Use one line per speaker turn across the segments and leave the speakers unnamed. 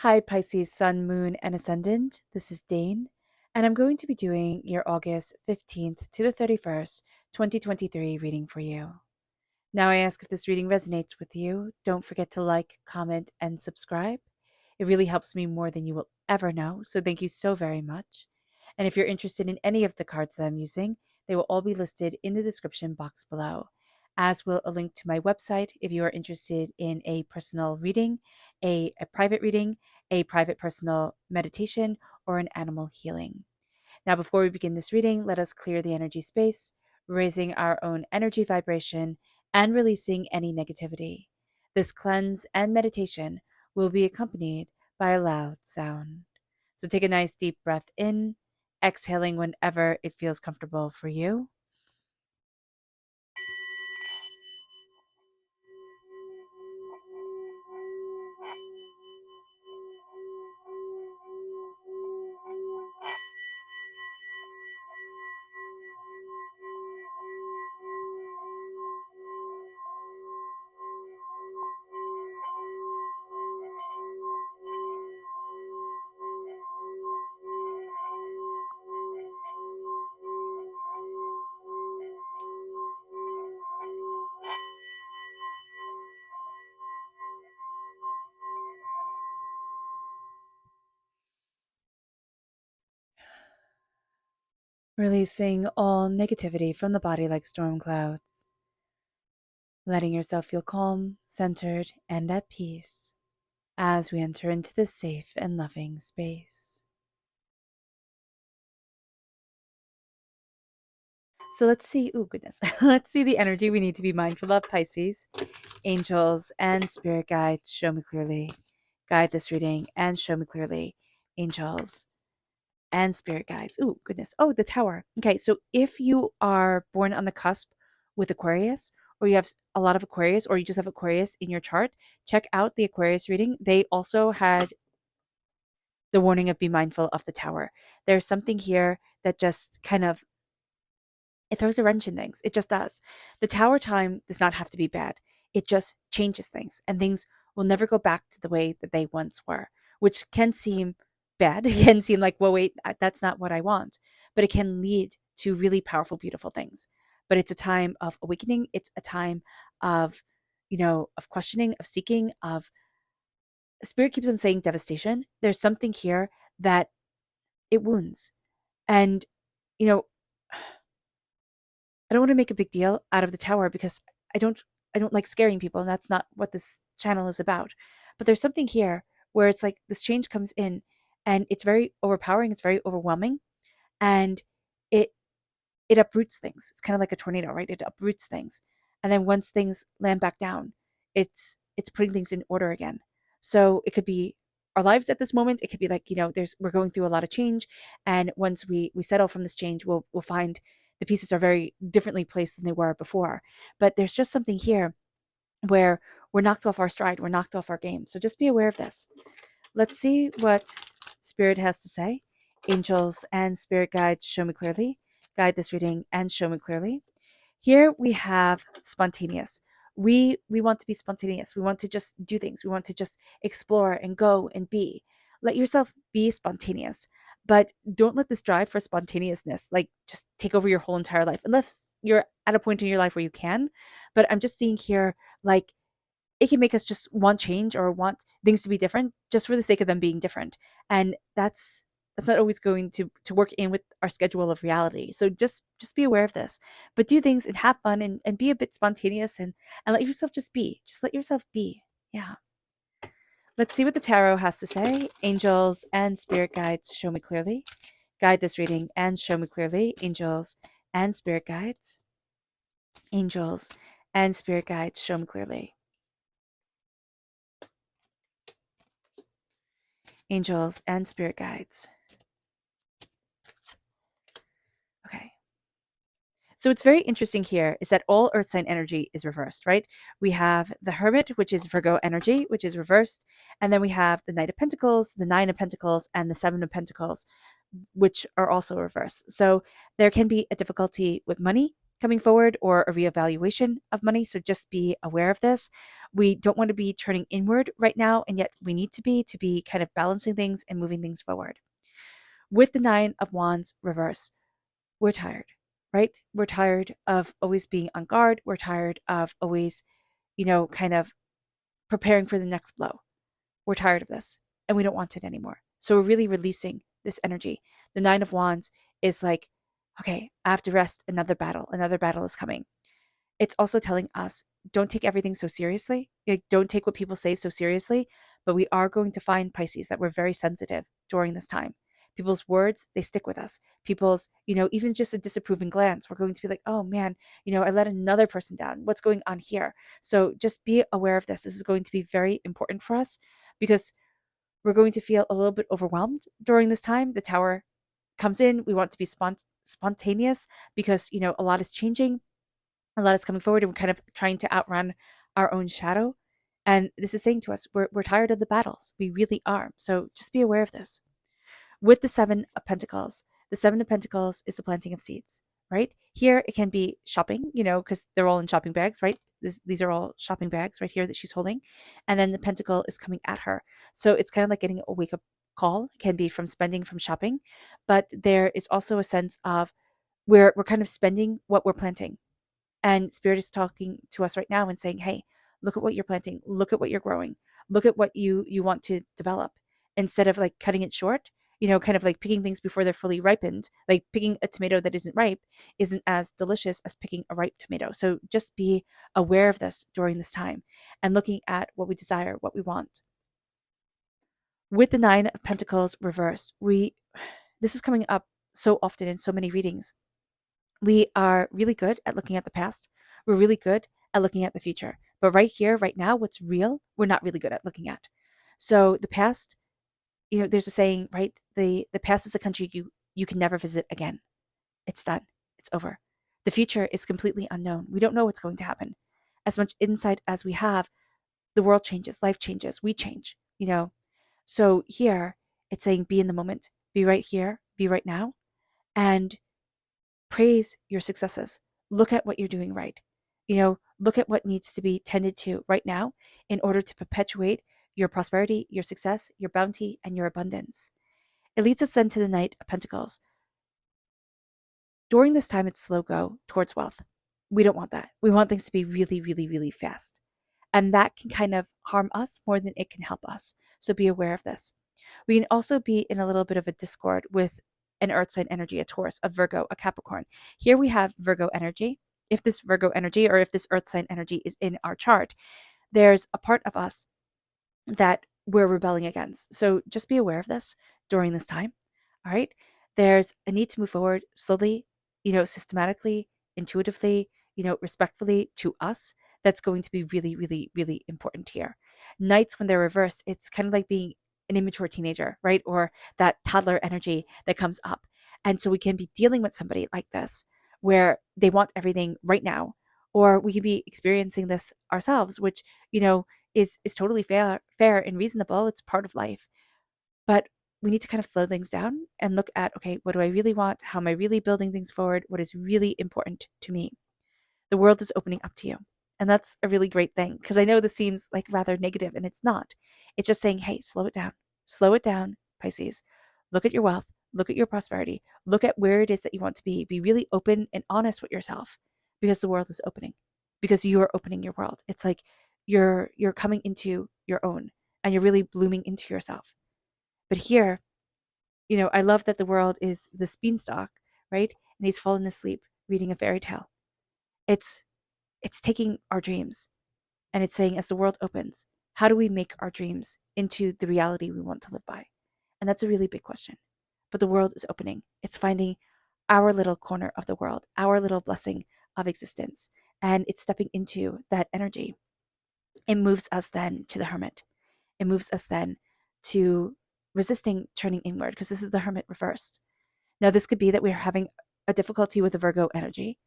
Hi, Pisces, Sun, Moon, and Ascendant. This is Dane, and I'm going to be doing your August 15th to the 31st, 2023 reading for you. Now, I ask if this reading resonates with you. Don't forget to like, comment, and subscribe. It really helps me more than you will ever know, so thank you so very much. And if you're interested in any of the cards that I'm using, they will all be listed in the description box below, as will a link to my website if you are interested in a personal reading, a private reading, a private personal meditation, or an animal healing. Now, before we begin this reading, let us clear the energy space, raising our own energy vibration and releasing any negativity. This cleanse and meditation will be accompanied by a loud sound. So take a nice deep breath in, exhaling whenever it feels comfortable for you. Releasing all negativity from the body like storm clouds, letting yourself feel calm, centered, and at peace as we enter into this safe and loving space. So let's see, oh goodness, let's see the energy we need to be mindful of, Pisces. Angels and spirit guides, show me clearly. Guide this reading and show me clearly. Angels and spirit guides. Oh goodness. Oh, the tower. Okay, so if you are born on the cusp with Aquarius, or you have a lot of Aquarius, or you just have Aquarius in your chart, check out the Aquarius reading. They also had the warning of be mindful of the tower. There's something here that just kind of it throws a wrench in things. It just does. The tower time does not have to be bad. It just changes things, and things will never go back to the way that they once were, which can seem bad. It can seem like, well, wait, that's not what I want. But it can lead to really powerful, beautiful things. But it's a time of awakening. It's a time of, of questioning, of seeking, of spirit keeps on saying devastation. There's something here that it wounds. And, you know, I don't want to make a big deal out of the tower because I don't I don't like scaring people, and that's not what this channel is about. But there's something here where it's like this change comes in and it's very overpowering, it's very overwhelming, and it it uproots things. It's kind of like a tornado, right? It uproots things. And then once things land back down, it's putting things in order again. So it could be our lives at this moment. It could be like, we're going through a lot of change. And once we settle from this change, we'll find the pieces are very differently placed than they were before. But there's just something here where we're knocked off our stride, we're knocked off our game. So just be aware of this. Let's see what Spirit has to say. Angels and spirit guides, show me clearly. Guide this reading and show me clearly. Here we have spontaneous. We want to be spontaneous. We want to just do things. We want to just explore and go and be. Let yourself be spontaneous, but don't let this drive for spontaneousness like just take over your whole entire life unless you're at a point in your life where you can. But I'm just seeing here like it can make us just want change or want things to be different just for the sake of them being different. And that's not always going to work in with our schedule of reality. So just be aware of this. But do things and have fun and be a bit spontaneous and let yourself just be. Just let yourself be. Yeah. Let's see what the tarot has to say. Angels and spirit guides, show me clearly. Guide this reading and show me clearly. Angels and spirit guides. Angels and spirit guides, show me clearly. Angels and spirit guides. Okay. So what's very interesting here is that all earth sign energy is reversed, right? We have the Hermit, which is Virgo energy, which is reversed. And then we have the Knight of Pentacles, the Nine of Pentacles, and the Seven of Pentacles, which are also reversed. So there can be a difficulty with money. coming forward or a reevaluation of money. So just be aware of this. We don't want to be turning inward right now, and yet we need to be kind of balancing things and moving things forward. With the Nine of Wands reverse, we're tired, right? We're tired of always being on guard. We're tired of always, kind of preparing for the next blow. We're tired of this and we don't want it anymore. So we're really releasing this energy. The Nine of Wands is like, okay, I have to rest. Another battle. Another battle is coming. It's also telling us, don't take everything so seriously. Like, don't take what people say so seriously. But we are going to find, Pisces, that we're very sensitive during this time. People's words, they stick with us. People's, even just a disapproving glance, we're going to be like, oh man, I let another person down. What's going on here? So just be aware of this. This is going to be very important for us because we're going to feel a little bit overwhelmed during this time. The Tower comes in. We want to be spontaneous because, a lot is changing. A lot is coming forward, and we're kind of trying to outrun our own shadow. And this is saying to us, we're tired of the battles. We really are. So just be aware of this. With the Seven of Pentacles, the Seven of Pentacles is the planting of seeds, right? Here it can be shopping, because they're all in shopping bags, right? These are all shopping bags right here that she's holding. And then the pentacle is coming at her. So it's kind of like getting a wake up call. It can be from spending, from shopping. But there is also a sense of where we're kind of spending what we're planting. And Spirit is talking to us right now and saying, hey, look at what you're planting. Look at what you're growing. Look at what you want to develop. Instead of like cutting it short, kind of like picking things before they're fully ripened. Like picking a tomato that isn't ripe isn't as delicious as picking a ripe tomato. So just be aware of this during this time and looking at what we desire, what we want. With the Nine of Pentacles reversed, this is coming up so often in so many readings. We are really good at looking at the past. We're really good at looking at the future. But right here, right now, what's real, we're not really good at looking at. So the past, there's a saying, right? The past is a country you can never visit again. It's done. It's over. The future is completely unknown. We don't know what's going to happen. As much insight as we have, the world changes, life changes, we change. So here, it's saying be in the moment, be right here, be right now, and praise your successes. Look at what you're doing right. Look at what needs to be tended to right now in order to perpetuate your prosperity, your success, your bounty, and your abundance. It leads us then to the Knight of Pentacles. During this time, it's slow go towards wealth. We don't want that. We want things to be really, really, really fast. And that can kind of harm us more than it can help us. So be aware of this. We can also be in a little bit of a discord with an earth sign energy, a Taurus, a Virgo, a Capricorn. Here we have Virgo energy. If this Virgo energy or if this earth sign energy is in our chart, there's a part of us that we're rebelling against. So just be aware of this during this time. All right. There's a need to move forward slowly, systematically, intuitively, respectfully to us. That's going to be really, really, really important here. Nights when they're reversed, it's kind of like being an immature teenager, right? Or that toddler energy that comes up. And so we can be dealing with somebody like this where they want everything right now, or we could be experiencing this ourselves, which, is totally fair and reasonable. It's part of life. But we need to kind of slow things down and look at, okay, what do I really want? How am I really building things forward? What is really important to me? The world is opening up to you. And that's a really great thing, because I know this seems like rather negative, and it's not. It's just saying, hey, slow it down. Slow it down, Pisces. Look at your wealth. Look at your prosperity. Look at where it is that you want to be. Be really open and honest with yourself, because the world is opening, because you are opening your world. It's like you're coming into your own, and you're really blooming into yourself. But here, I love that the world is this beanstalk, right? And he's fallen asleep reading a fairy tale. It's taking our dreams, and it's saying, as the world opens, how do we make our dreams into the reality we want to live by? And that's a really big question. But the world is opening. It's finding our little corner of the world, our little blessing of existence. And it's stepping into that energy. It moves us then to the Hermit. It moves us then to resisting turning inward, because this is the Hermit reversed. Now, this could be that we're having a difficulty with the Virgo energy,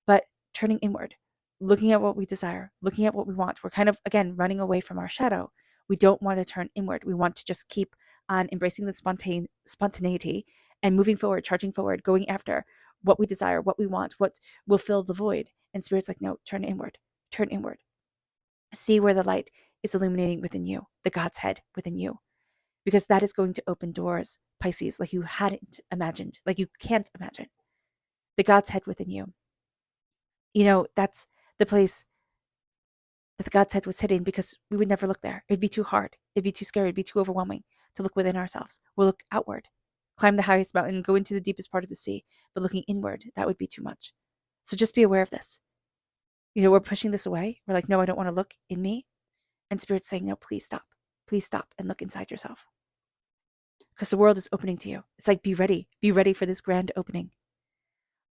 but turning inward, looking at what we desire, looking at what we want. We're kind of, again, running away from our shadow. We don't want to turn inward. We want to just keep on embracing the spontaneity and moving forward, charging forward, going after what we desire, what we want, what will fill the void. And Spirit's like, no, turn inward, turn inward. See where the light is illuminating within you, the God's head within you, because that is going to open doors, Pisces, like you hadn't imagined, like you can't imagine. The God's head within you. That's the place that the God's head was hidden, because we would never look there. It'd be too hard. It'd be too scary. It'd be too overwhelming to look within ourselves. We'll look outward, climb the highest mountain, go into the deepest part of the sea. But looking inward, that would be too much. So just be aware of this. We're pushing this away. We're like, no, I don't want to look in me. And Spirit's saying, no, please stop. Please stop and look inside yourself. Because the world is opening to you. It's like, be ready. Be ready for this grand opening.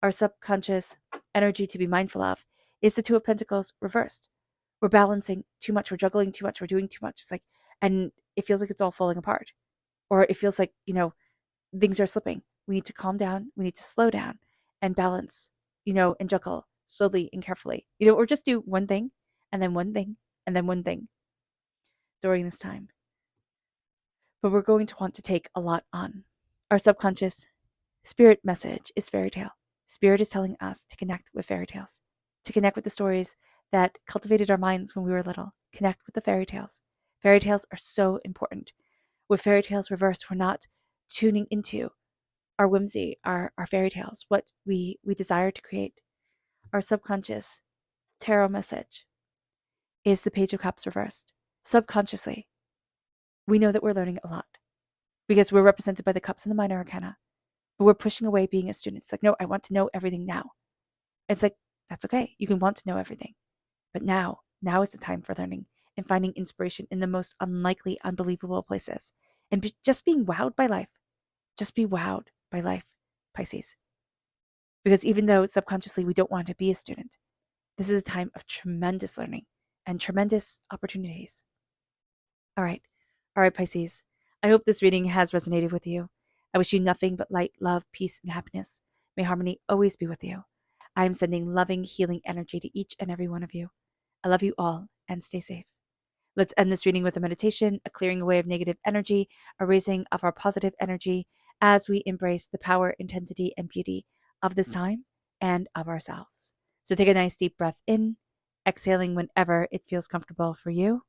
Our subconscious energy to be mindful of is the Two of Pentacles reversed. We're balancing too much. We're juggling too much. We're doing too much. It's like, and it feels like it's all falling apart. Or it feels like, things are slipping. We need to calm down. We need to slow down and balance, and juggle slowly and carefully, or just do one thing and then one thing and then one thing during this time. But we're going to want to take a lot on. Our subconscious spirit message is fairy tale. Spirit is telling us to connect with fairy tales, to connect with the stories that cultivated our minds when we were little. Connect with the fairy tales. Fairy tales are so important. With fairy tales reversed, we're not tuning into our whimsy, our fairy tales, what we desire to create. Our subconscious tarot message is the Page of Cups reversed. Subconsciously, we know that we're learning a lot because we're represented by the cups and the minor arcana, but we're pushing away being a student. It's like, no, I want to know everything now. It's like, that's okay. You can want to know everything. But now is the time for learning and finding inspiration in the most unlikely, unbelievable places. And just being wowed by life. Just be wowed by life, Pisces. Because even though subconsciously we don't want to be a student, this is a time of tremendous learning and tremendous opportunities. All right, Pisces. I hope this reading has resonated with you. I wish you nothing but light, love, peace, and happiness. May harmony always be with you. I am sending loving, healing energy to each and every one of you. I love you all, and stay safe. Let's end this reading with a meditation, a clearing away of negative energy, a raising of our positive energy as we embrace the power, intensity, and beauty of this time and of ourselves. So take a nice deep breath in, exhaling whenever it feels comfortable for you.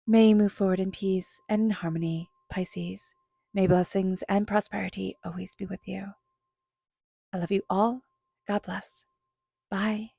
May you move forward in peace and in harmony, Pisces. May blessings and prosperity always be with you. I love you all. God bless. Bye.